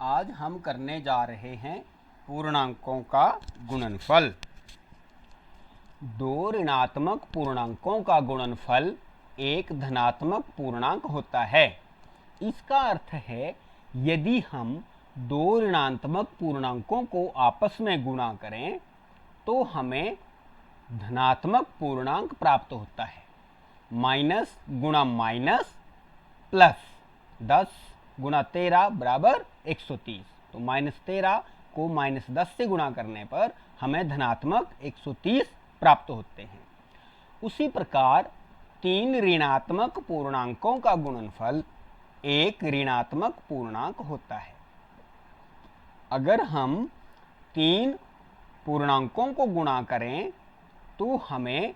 आज हम करने जा रहे हैं पूर्णांकों का गुणनफल। दो ऋणात्मक पूर्णांकों का गुणनफल एक धनात्मक पूर्णांक होता है। इसका अर्थ है यदि हम दो ऋणात्मक पूर्णांकों को आपस में गुणा करें तो हमें धनात्मक पूर्णांक प्राप्त होता है। माइनस गुणा माइनस प्लस 10 गुणा 13 बराबर 130। तो -13 को -10 से गुणा करने पर हमें धनात्मक 130 प्राप्त होते हैं। उसी प्रकार तीन ऋणात्मक पूर्णांकों का गुणनफल एक ऋणात्मक पूर्णांक होता है। अगर हम तीन पूर्णांकों को गुणा करें तो हमें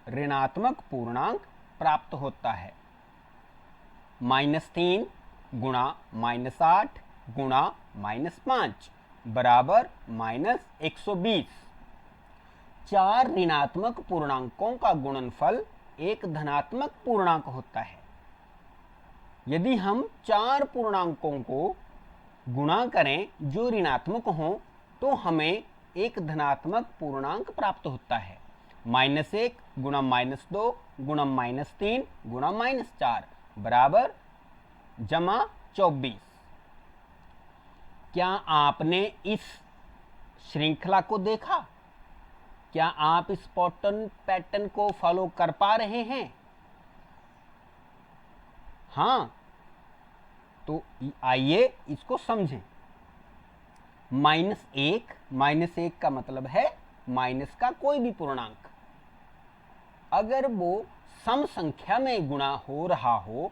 ऋणात्मक पूर्णांक प्राप्त होता है। -3 गुणा -8 गुणा -5 बराबर -120। चार ऋणात्मक पूर्णांकों का गुणनफल एक धनात्मक पूर्णांक होता है। यदि हम चार पूर्णांकों को गुणा करें जो ऋणात्मक हों तो हमें एक धनात्मक पूर्णांक प्राप्त होता है। -1 गुणा -2 गुणा -3 गुणा -4 बराबर +24। क्या आपने इस श्रृंखला को देखा? क्या आप इस पैटर्न को फॉलो कर पा रहे हैं? हाँ, तो आइए इसको समझें। -1 का मतलब है माइनस का कोई भी पूर्णांक। अगर वो सम संख्या में गुणा हो रहा हो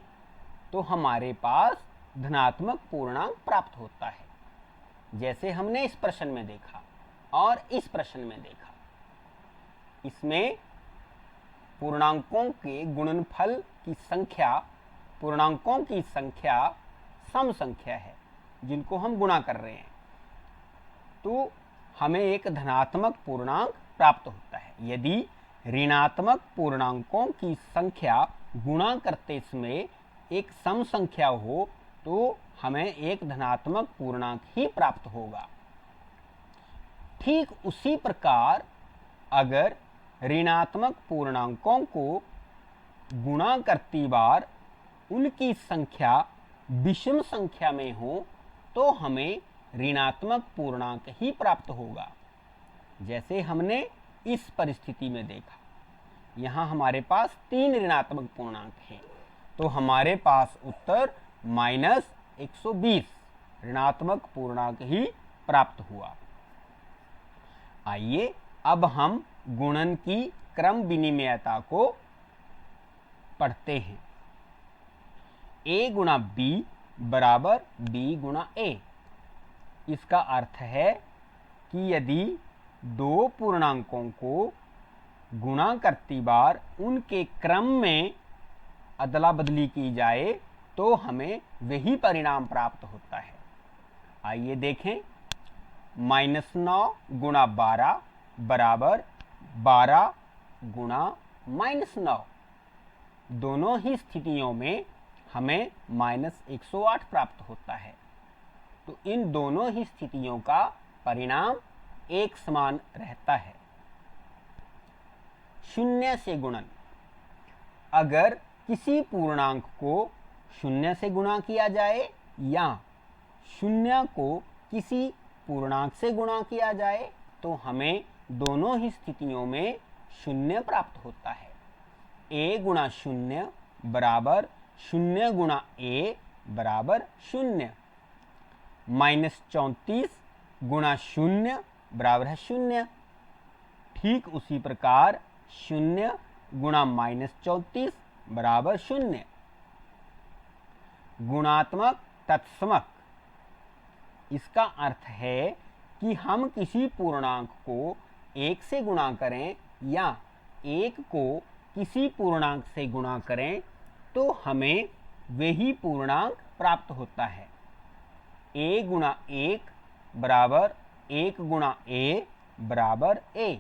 तो हमारे पास धनात्मक पूर्णांक प्राप्त होता है, जैसे हमने इस प्रश्न में देखा और इस प्रश्न में देखा। इसमें पूर्णांकों के गुणनफल की संख्या, पूर्णांकों की संख्या सम संख्या है जिनको हम गुणा कर रहे हैं, तो हमें एक धनात्मक पूर्णांक प्राप्त होता है। यदि ऋणात्मक पूर्णांकों की संख्या गुणा करते समय एक सम संख्या हो तो हमें एक धनात्मक पूर्णांक ही प्राप्त होगा। ठीक उसी प्रकार अगर ऋणात्मक पूर्णांकों को गुणा करती बार उनकी संख्या विषम संख्या में हो तो हमें ऋणात्मक पूर्णांक ही प्राप्त होगा, जैसे हमने इस परिस्थिति में देखा। यहाँ हमारे पास तीन ऋणात्मक पूर्णांक हैं, तो हमारे पास उत्तर -120 ऋणात्मक पूर्णांक ही प्राप्त हुआ। आइए अब हम गुणन की क्रम विनिमयता को पढ़ते हैं। a गुणा b बराबर b गुणा a। इसका अर्थ है कि यदि दो पूर्णांकों को गुणा करती बार उनके क्रम में अदला बदली की जाए तो हमें वही परिणाम प्राप्त होता है। आइए देखें। -9 गुणा 12 बराबर 12 गुणा -9। दोनों ही स्थितियों में हमें -108 प्राप्त होता है, तो इन दोनों ही स्थितियों का परिणाम एक समान रहता है। शून्य से गुणन। अगर किसी पूर्णांक को शून्य से गुणा किया जाए या शून्य को किसी पूर्णांक से गुणा किया जाए तो हमें दोनों ही स्थितियों में शून्य प्राप्त होता है। a गुणा शून्य बराबर 0 गुणा a बराबर 0। -34 गुणा 0 बराबर है 0। ठीक उसी प्रकार 0 गुणा -34 बराबर 0। गुणात्मक तत्समक। इसका अर्थ है कि हम किसी पूर्णांक को 1 से गुणा करें या 1 को किसी पूर्णांक से गुणा करें तो हमें वही पूर्णांक प्राप्त होता है। a गुणा 1 बराबर 1 गुणा a बराबर a।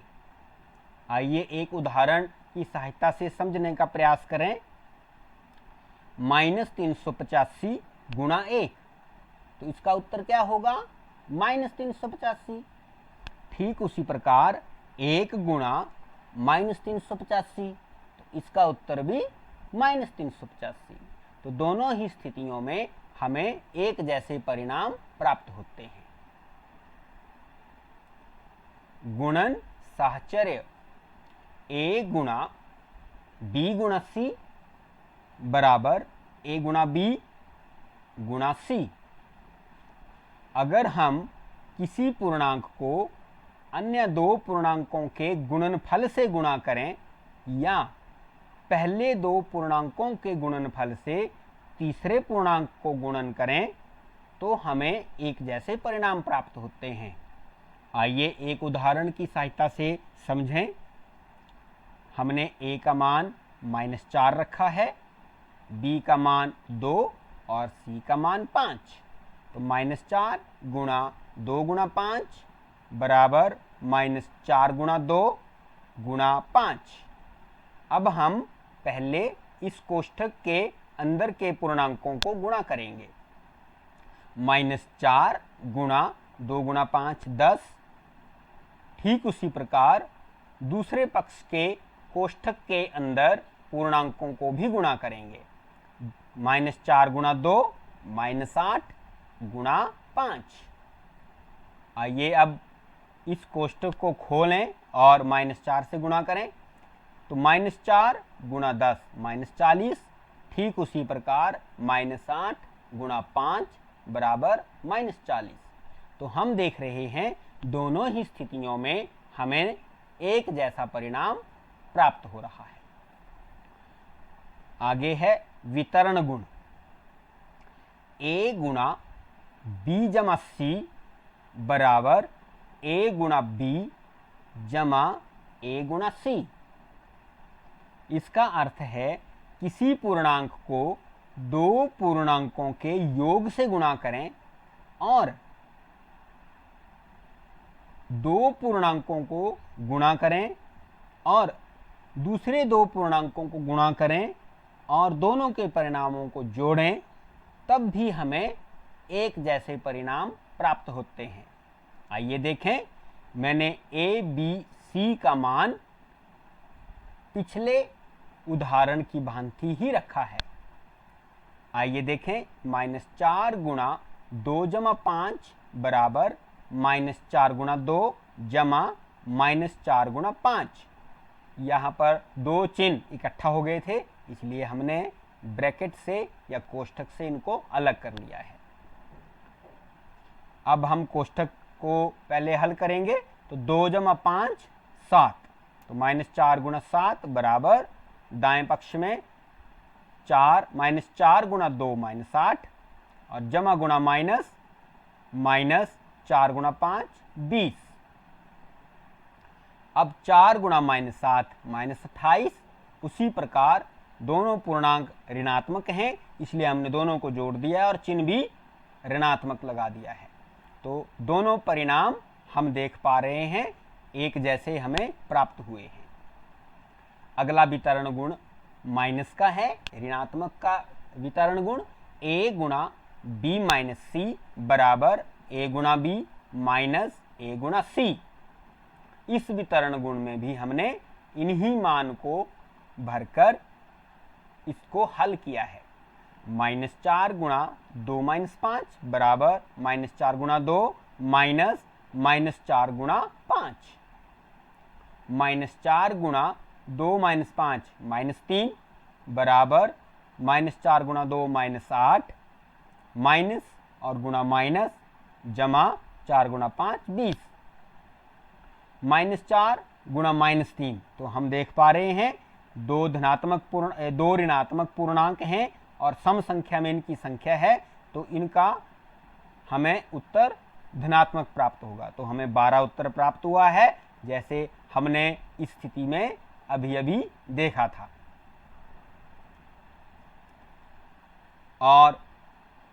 आइए एक उदाहरण की सहायता से समझने का प्रयास करें। -385 गुणा 1 तो इसका उत्तर क्या होगा? -385। ठीक उसी प्रकार 1 गुणा -385, तो इसका उत्तर भी -385। तो दोनों ही स्थितियों में हमें एक जैसे परिणाम प्राप्त होते हैं। गुणन साहचर्य a गुणा b गुणा c बराबर a गुणा b गुणा c। अगर हम किसी पूर्णांक को अन्य दो पूर्णांकों के गुणनफल से गुणा करें या पहले दो पूर्णांकों के गुणनफल से तीसरे पूर्णांक को गुणन करें तो हमें एक जैसे परिणाम प्राप्त होते हैं। आइए एक उदाहरण की सहायता से समझें। हमने a का मान -4 रखा है, b का मान 2 और c का मान 5। तो -4 गुणा 2 गुणा 5 बराबर -4 गुणा 2 गुणा 5। अब हम पहले इस कोष्ठक के अंदर के पूर्णांकों को गुणा करेंगे। -4 गुणा 2 गुणा 5 10। ठीक उसी प्रकार दूसरे पक्ष के कोष्ठक के अंदर पूर्णांकों को भी गुणा करेंगे। -4 गुणा 2 -8 गुणा 5। आइए अब इस कोष्ठक को खोलें और -4 से गुणा करें। तो -4 गुणा 10 -40। ठीक उसी प्रकार -8 गुणा 5 बराबर -40। तो हम देख रहे हैं दोनों ही स्थितियों में हमें एक जैसा परिणाम प्राप्त हो रहा है। आगे है वितरण गुण। a गुणा b जमा c बराबर a गुणा b जमा a गुणा c। इसका अर्थ है किसी पूर्णांक को दो पूर्णांकों के योग से गुणा करें और दो पूर्णांकों को गुणा करें और दूसरे दो पूर्णांकों को गुणा करें और दोनों के परिणामों को जोड़ें, तब भी हमें एक जैसे परिणाम प्राप्त होते हैं। आइए देखें, मैंने a, b, c का मान पिछले उदाहरण की भांति ही रखा है। आइए देखें, -4 गुणा 2 जमा 5 बराबर -4 गुणा 2 जमा -4 गुणा 5। यहाँ पर दो चिन्ह इकट्ठा हो गए थे, इसलिए हमने ब्रैकेट से या कोष्ठक से इनको अलग कर लिया है। अब हम कोष्ठक को पहले हल करेंगे। तो 2 जमा 5 7। तो -4 गुणा 7 बराबर दाएं पक्ष में 4 -4 गुणा 2 -8 और जमा गुणा माइनस -4 गुणा 5 20। अब 4 गुणा -7 -28। उसी प्रकार दोनों पूर्णांक ऋणात्मक हैं, इसलिए हमने दोनों को जोड़ दिया है और चिन्ह भी ऋणात्मक लगा दिया है। तो दोनों परिणाम हम देख पा रहे हैं एक जैसे हमें प्राप्त हुए हैं। अगला वितरण गुण माइनस का है, ऋणात्मक का वितरण गुण a गुणा b माइनस c बराबर a गुणा b माइनस a गुणा c। इस वितरण गुण में भी हमने इन्हीं मान को भरकर इसको हल किया है। -4 गुणा 2 - 5 बराबर -4 गुणा 2 माइनस -4 गुणा 5। -4 गुणा 2 - 5 -3 बराबर -4 गुणा 2 -8 माइनस और गुणा माइनस जमा 4 गुणा 5 20। -4 गुणा -3। तो हम देख पा रहे हैं दो ऋणात्मक पूर्णांक हैं और सम संख्या में इनकी संख्या है, तो इनका हमें उत्तर धनात्मक प्राप्त होगा। तो हमें 12 उत्तर प्राप्त हुआ है, जैसे हमने इस स्थिति में अभी अभी देखा था। और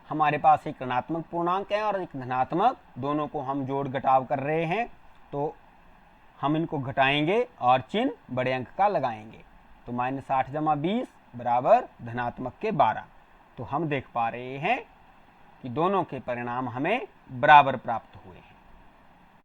हमारे पास एक ऋणात्मक पूर्णांक है और एक धनात्मक, दोनों को हम जोड़ घटाव कर रहे हैं, तो हम इनको घटाएंगे और चिन्ह बड़े अंक का लगाएंगे। तो -8 जमा 20 बराबर धनात्मक के 12। तो हम देख पा रहे हैं कि दोनों के परिणाम हमें बराबर प्राप्त हुए हैं।